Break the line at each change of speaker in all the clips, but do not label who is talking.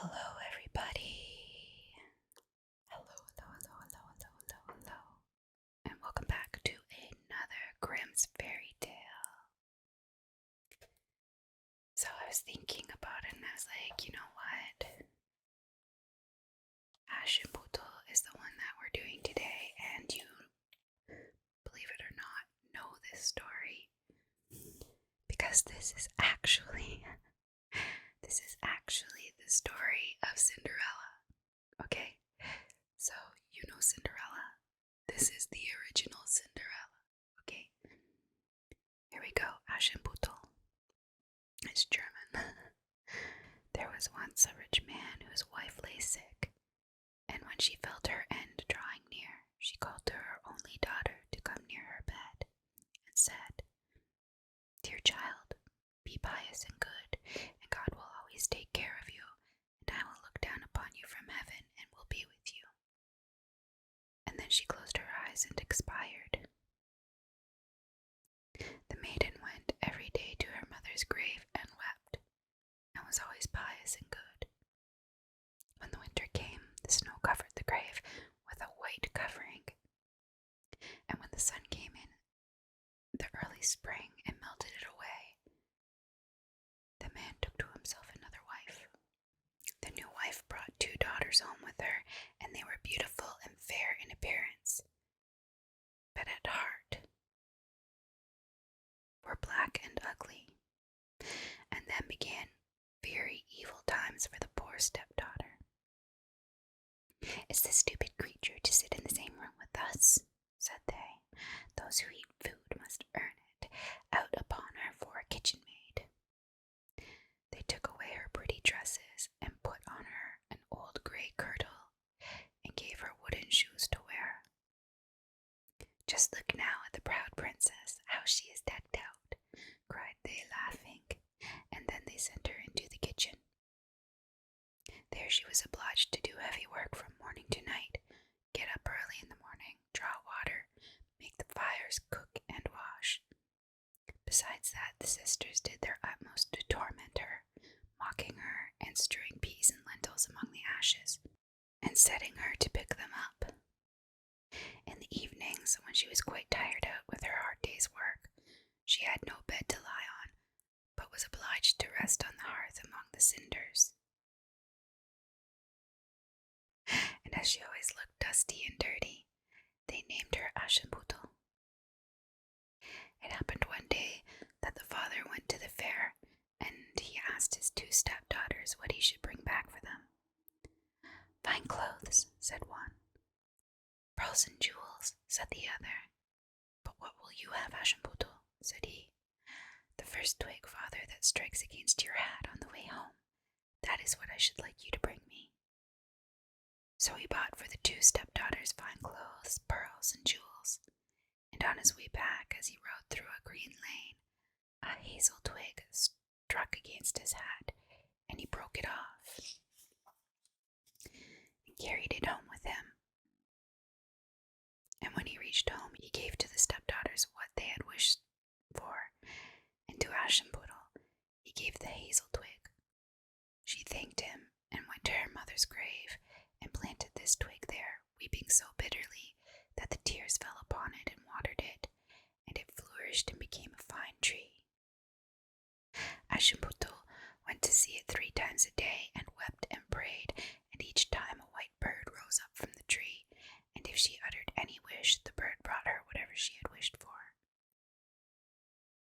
Hello, everybody. Hello. And welcome back to another Grimm's Fairy Tale. So I was thinking about it and I was like, you know what? Aschenputtel is the one that we're doing today, and you, believe it or not, know this story because this is actually the story of Cinderella. Okay? So, you know Cinderella. This is the original Cinderella. Okay? Here we go. Aschenputtel. It's German. There was once a rich man whose wife lay sick, and when she felt her end drawing near, she called to her only daughter to come near her bed, and said, "Dear child, be pious and good, and God will always take care of you, and I will look down upon you from heaven and will be with you." And then she closed her eyes and expired. The maiden went every day to her mother's grave and wept, and was always pious and good. When the winter came, the snow covered the grave with a white covering, and when the sun came in the early spring, it melted it away. The man took to himself another wife. The new wife brought 2 daughters home with her, and they were beautiful and fair in appearance, but at heart were black and ugly. And then began very evil times for the poor stepdaughter. "Is this stupid creature to sit in the same room with us?" said they. "Those who eat food must earn it. Out upon her for a kitchen maid." They took away her pretty dresses and put on her an old grey kirtle and gave her wooden shoes to wear. "Just look now at the proud princess, how she is decked out," cried they, laughing, and then they sent her into the kitchen. There she was obliged to do heavy work from morning to night, get up early in the morning, draw water, make the fires, cook and wash. Besides that, the sisters did their utmost to torment her, mocking her and strewing peas and lentils among the ashes, and setting her to pick them up. In the evenings, when she was quite tired out with her hard day's work, she had no bed to lie on, but was obliged to rest on the hearth among the cinders. And as she always looked dusty and dirty, they named her Aschenputtel. It happened one day that the father went to the fair, and he asked his 2 stepdaughters what he should bring back for them. "Fine clothes," said one. "Pearls and jewels," said the other. "But what will you have, Aschenputtel?" said he. "The first twig, father, that strikes against your hat on the way home. That is what I should like you to bring me." So he bought for the 2 stepdaughters fine clothes, pearls, and jewels, and on his way back, as he rode through a green lane, a hazel twig struck against his hat, and he broke it off and carried it home with him. And when he reached home, he gave to the stepdaughters what they had wished for, and to Aschenputtel he gave the hazel twig. She thanked him and went to her mother's grave and planted this twig there, weeping so bitterly that the tears fell upon it and watered it, and it flourished and became a fine tree. Aschenputtel went to see it 3 times a day and wept and prayed, and each time a white bird rose up from the tree, and if she uttered any wish, the bird brought her whatever she had wished for.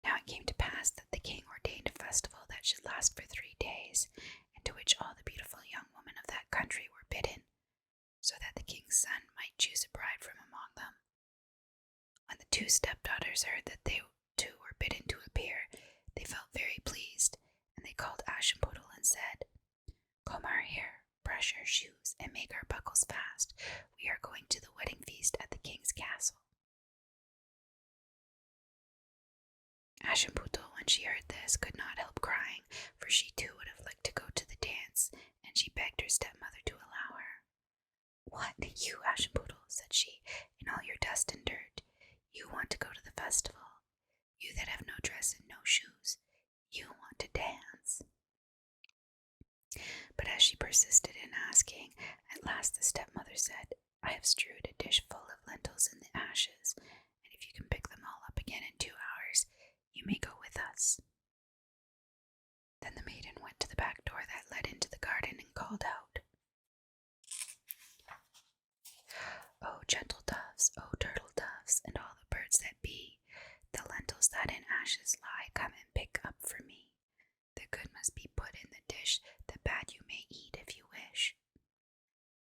Now it came to pass that the king ordained a festival that should last for 3 days, and to which all the beautiful young women of that country were bidden, so that the king's son might choose a bride from among them. When the 2 stepdaughters heard that they too were bidden to appear, they felt very pleased, and they called Aschenputtel and said, "Comb our hair, brush our shoes, and make our buckles fast. We are going to the wedding feast at the king's castle." Aschenputtel, when she heard this, could not help crying, for she too would have liked to go to the dance, and she begged her stepmother to allow her. "What, you, Aschenputtel," said she, "in all your dust and dirt, you want to go to the festival? You that have no dress and no shoes, you want to dance?" But as she persisted in asking, at last the stepmother said, I have strewed a dish full of lentils in the ashes, and if you can pick them all up again in 2 hours, you may go with us. Then the maiden went to the back door that led into the garden and called out, O gentle doves, O turtle doves, and all the birds that be, the lentils that in ashes lie, come and pick up for me. The good must be put in the dish, the bad you may eat if you wish.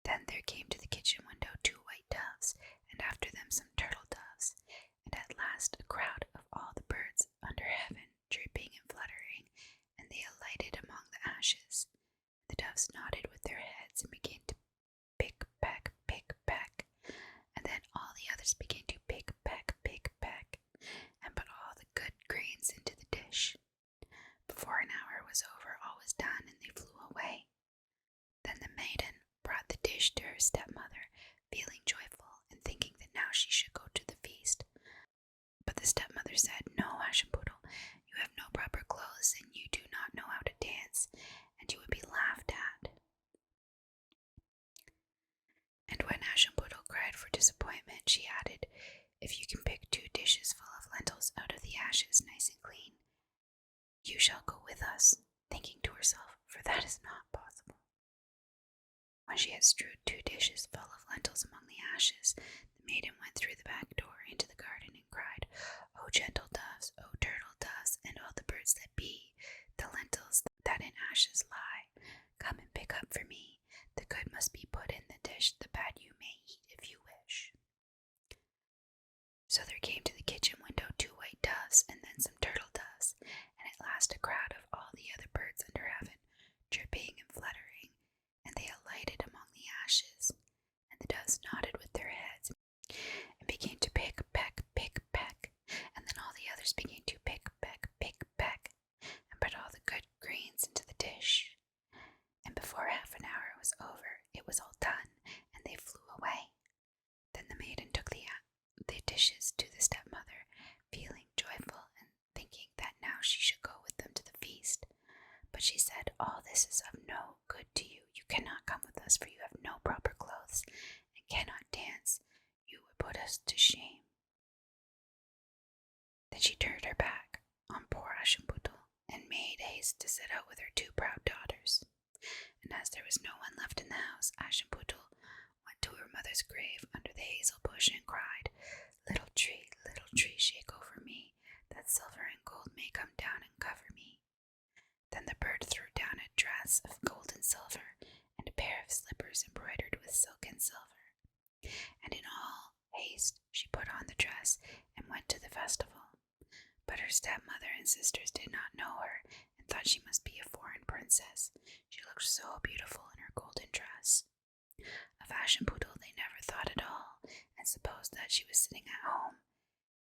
Then there came to the kitchen window 2 white doves, and after them some turtle doves, and at last a crowd of all the birds under heaven, chirping and fluttering, and they alighted among the ashes. The doves nodded with their heads and began to pick, peck, and then all the others began to pick, peck, and put all the good grains into the dish. Before an hour was over, all was done, and they flew away. Then the maiden brought the dish to her stepmother, feeling joyful and thinking that now she should go to the feast. But the stepmother said, No, Aschenputtel, you have no proper clothes, and you do not know how to dance, and you would be laughed at. And when Aschenputtel cried for disappointment, she added, If you can pick 2 dishes full of lentils out of the ashes nice and clean, you shall go with us, thinking to herself, for that is not possible. When she had strewed 2 dishes full of lentils among the ashes, the maiden went through the back door into the garden and cried, O gentle doves, O turtle doves, and all the birds that be, the lentils that in ashes lie, come and pick up for me. The good must be put in the dish, the bad you may eat if you wish. So there came to the kitchen window 2 white doves, and then some turtle doves, and at last a crowd of all the other birds under heaven, chirping and fluttering, and they alighted among the ashes. And the doves nodded with their heads, and began to pick, peck, and then all the others began to pick, peck, and put all the good grains into the dish. And before half an hour was over, it was all done, and they flew away. Then the maiden took the dishes to the stepmother, feeling joyful and thinking that now she should go with them to the feast. But she said, All this is of no good to you. You cannot come with us, for you have no proper clothes, and cannot dance. You would put us to shame. Then she turned her back on poor Aschenputtel, and made haste to set out with her 2 proud daughters. And as there was no one left in the house, Aschenputtel went to her mother's grave under the hazel bush and cried, Little tree, shake over me, that silver and gold may come down and cover me. Then the bird threw down a dress of gold and silver, and a pair of slippers embroidered with silk and silver. And in all haste she put on the dress and went to the festival. But her stepmother and sisters did not know her, and thought she must be a foreign princess. She looked so beautiful in her golden dress. Of Aschenputtel they never thought at all, and supposed that she was sitting at home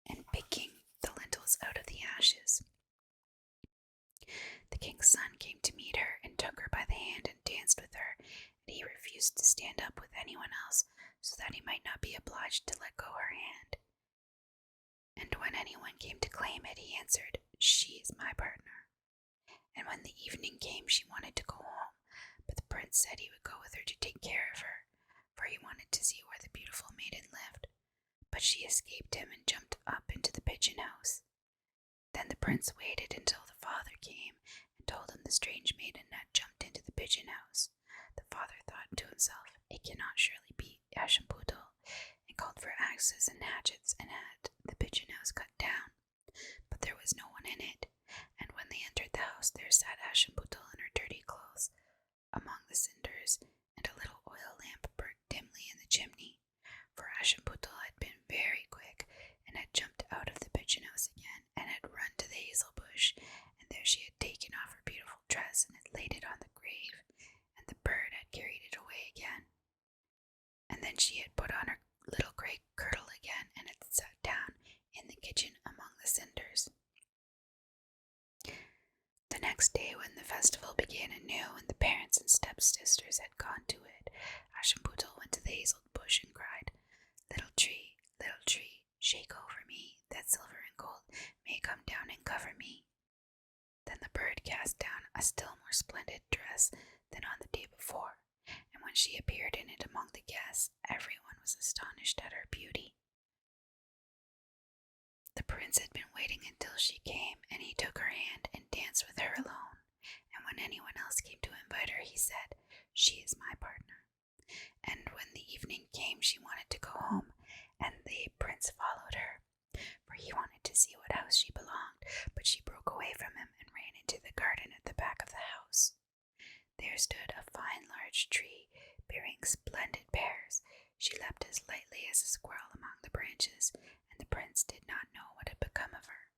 and picking the lentils out of the ashes. The king's son came to meet her and took her by the hand and danced with her, and he refused to stand up with anyone else, so that he might not be obliged to let go her hand. And when anyone came to claim it, he answered, She is my partner. And when the evening came, she wanted to go home, but the prince said he would go with her to take care of her, for he wanted to see where the beautiful maiden lived. But she escaped him and jumped up into the pigeon house. Then the prince waited until the father came and told him the strange maiden had jumped into the pigeon house. The father thought to himself, It cannot surely be Aschenputtel, and called for axes and hatchets and had the pigeon house cut down. But there was no one in it, and when they entered the house, there sat Aschenputtel in her dirty clothes among the cinders, and a little oil lamp burnt dimly in the chimney. For Aschenputtel had been very quick, and had jumped out of the pigeon house again, and had run to the hazel bush, and there she had taken off her beautiful dress and had laid it on the grave, and the bird had carried it away again. And then she had put on her little grey kirtle again, and had sat down in the kitchen among the cinders. The next day, when the festival began anew, and the parents and stepsisters had gone to it, Aschenputtel went to the hazel bush and cried, Little tree, shake over me, that silver and gold may come down and cover me. Then the bird cast down a still more splendid dress than on the day before, and when she appeared in it among the guests, everyone was astonished at her beauty. The prince had been waiting until she came, and he took her hand and danced with her alone, and when anyone else came to invite her, he said, "She is my partner." And when the evening came, she wanted to go home, and the prince followed her, for he wanted to see what house she belonged, but she broke away from him and ran into the garden at the back of the house. There stood a fine large tree, bearing splendid pears. She leapt as lightly as a squirrel among the branches, and the prince did not know what had become of her.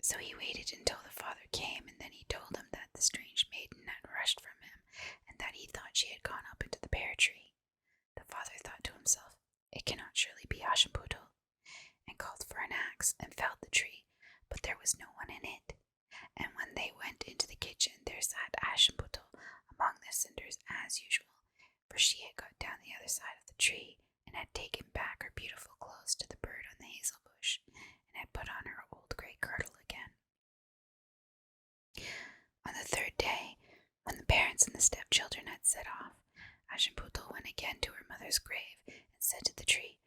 So he waited until the father came, and then he told him that the strange maiden had rushed from him, and that he thought she had gone up into the pear tree. The father thought to himself, "It cannot surely be Aschenputtel," and called for an axe and felled the tree, but there was no one in it. And when they went into the kitchen, there sat Aschenputtel among the cinders as usual, for she had got down the other side of the tree, and had taken back her beautiful clothes to the bird on the hazel bush, and had put on her old grey kirtle again. On the third day, when the parents and the stepchildren had set off, Aschenputtel went again to her mother's grave, and said to the tree,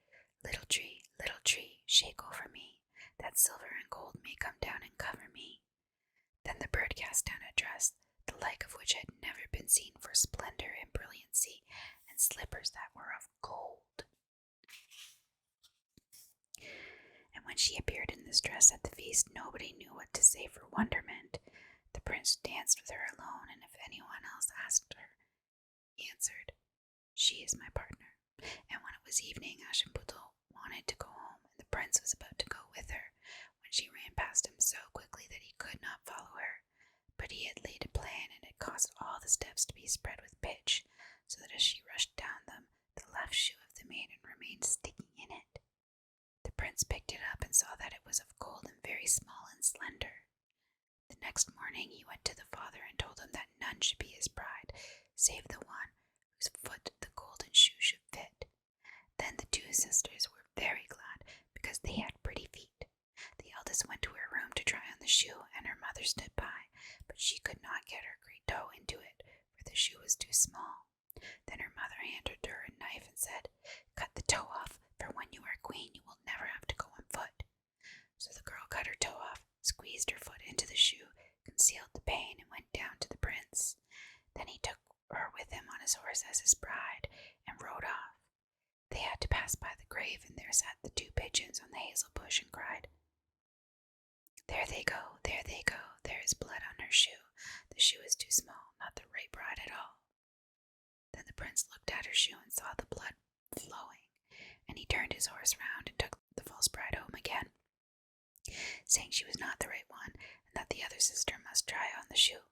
little tree, shake over me, that silver and gold may come down and cover me." Then the bird cast down a dress, the like of which had never been seen for splendor and brilliancy, and slippers that were of gold. And when she appeared in this dress at the feast, nobody knew what to say for wonderment. The prince danced with her alone, and if anyone else asked her, he answered, "She is my partner." And when it was evening, Aschenputtel wanted to go home, and the prince was about to go with her, when she ran past him so quickly that he could not follow her. But he had laid a plan, and had caused all the steps to be spread with pitch, so that as she rushed down them, the left shoe of the maiden remained sticking in it. The prince picked it up and saw that it was of gold and very small and slender. The next morning he went to the father and told him that none should be his bride, save the one whose foot the golden shoe should fit. Then the two sisters were very glad, because they had pretty feet. The eldest went to her room to try on the shoe, and her mother stood by, but she could not get her great toe into it, for the shoe was too small. Then her mother handed her a knife and said, "Cut the toe off, for when you are queen you will never have to go on foot." So the girl cut her toe off, squeezed her foot into the shoe, concealed the pain, and went down to the prince. Then he took her with him on his horse as his bride, and rode off. They had to pass by the grave, and there sat the two pigeons on the hazel bush, and cried, "There they go, there they go, there is blood on her shoe. The shoe is too small, not the right bride at all." Then the prince looked at her shoe and saw the blood flowing, and he turned his horse round and took the false bride home again, saying she was not the right one, and that the other sister must try on the shoe.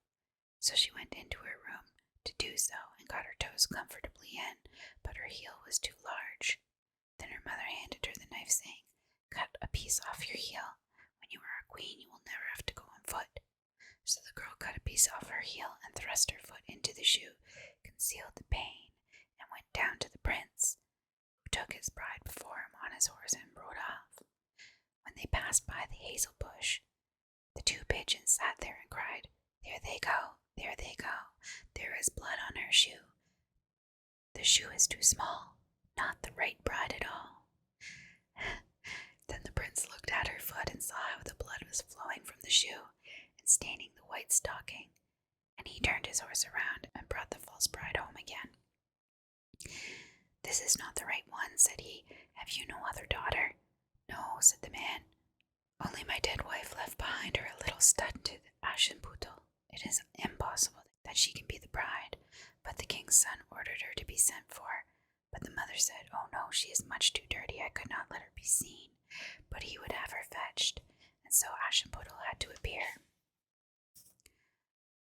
So she went into her room to do so, and got her toes comfortably in, but her heel was too large. Then her mother handed her the knife, saying, "Cut a piece off your heel. When you are a queen you will never have to go on foot." So the girl cut a piece off her heel, and thrust her foot into the shoe, concealed the pain, and went down to the prince, who took his bride before him on his horse and rode off. When they passed by the hazel bush, the two pigeons sat there and cried, "There they go, there they go, there is blood on her shoe. The shoe is too small, not the right bride at all." Then the prince looked at her foot and saw how the blood was flowing from the shoe and staining the white stocking, and he turned his horse around and brought the false bride home again. "This is not the right one," said he. "Have you no other daughter?" "No," said the man. "Only my dead wife left behind her a little stunted Aschenputtel. It is impossible that she can be the bride." But the king's son ordered her to be sent for. But the mother said, "Oh no, she is much too dirty. I could not let her be seen." But he would have her fetched, and so Aschenputtel had to appear.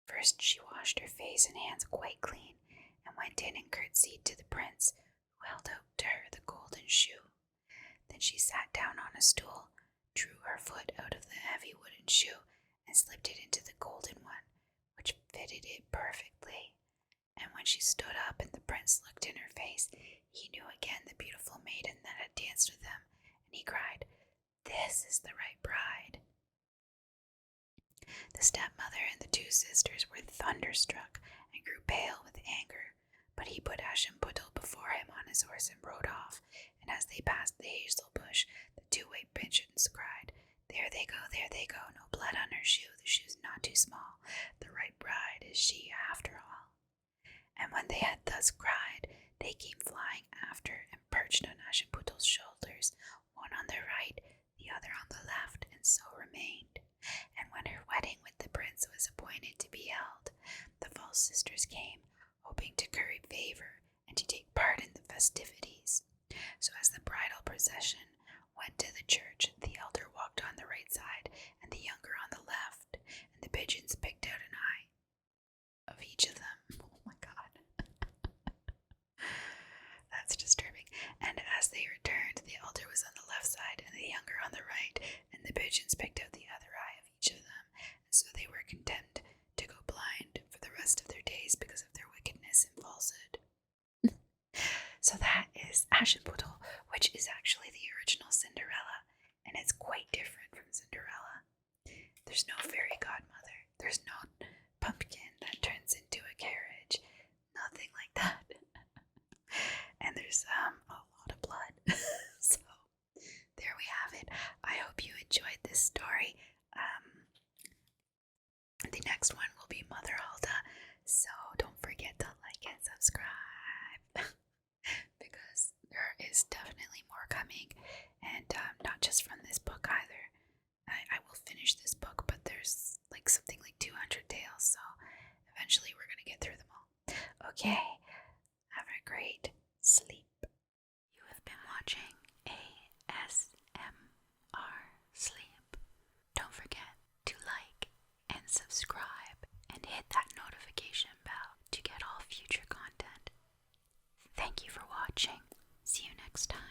First she washed her face and hands quite clean, and went in and curtsied to the prince, who held out to her the golden shoe. Then she sat down on a stool, drew her foot out of the heavy wooden shoe, and slipped it into the golden one, which fitted it perfectly. And when she stood up and the prince looked in her face, he knew again the beautiful maiden that had danced with him, and he cried, "This is the right bride." The stepmother and the two sisters were thunderstruck and grew pale with anger, but he put Aschenputtel before him on his horse and rode off, and as they passed the hazel bush, the two white pigeons cried, there they go, no blood on her shoe, the shoe's not too small, the right bride is she after all. And when they had thus cried, they came flying after and perched on Aschenputtel's shoulders, one on the right, the other on the left, and so remained. And when her wedding with the prince was appointed to be held, the false sisters came, hoping to curry favor and to take part in the festivities. So as the bridal procession went to the church, the elder walked on the right side and the younger on the left, and the pigeons picked out an eye of each of them. Oh my god. That's disturbing. And as they returned, the elder was on the left side and the younger on the right, and the pigeons picked out the other eye of each of them, and so they were condemned to go blind for the rest of their days because of their wickedness and falsehood. So that is Aschenputtel, which is actually the original Cinderella, and it's quite different from Cinderella. There's no fairy godmother. There's no pumpkin that turns into a carriage. Nothing like that. And there's a lot of blood. So there we have it. I hope you enjoyed this story. The next one will be Mother Hulda, so don't forget to like and subscribe because there is definitely more coming, and not just from this book either. I will finish this book, but there's like something like 200 tales, so eventually we're gonna get through them all. Okay, have a great sleep. You have been watching ASMR Sleep. Don't forget to like and subscribe and hit that notification bell to get all future content. Thank you for watching. See you next time.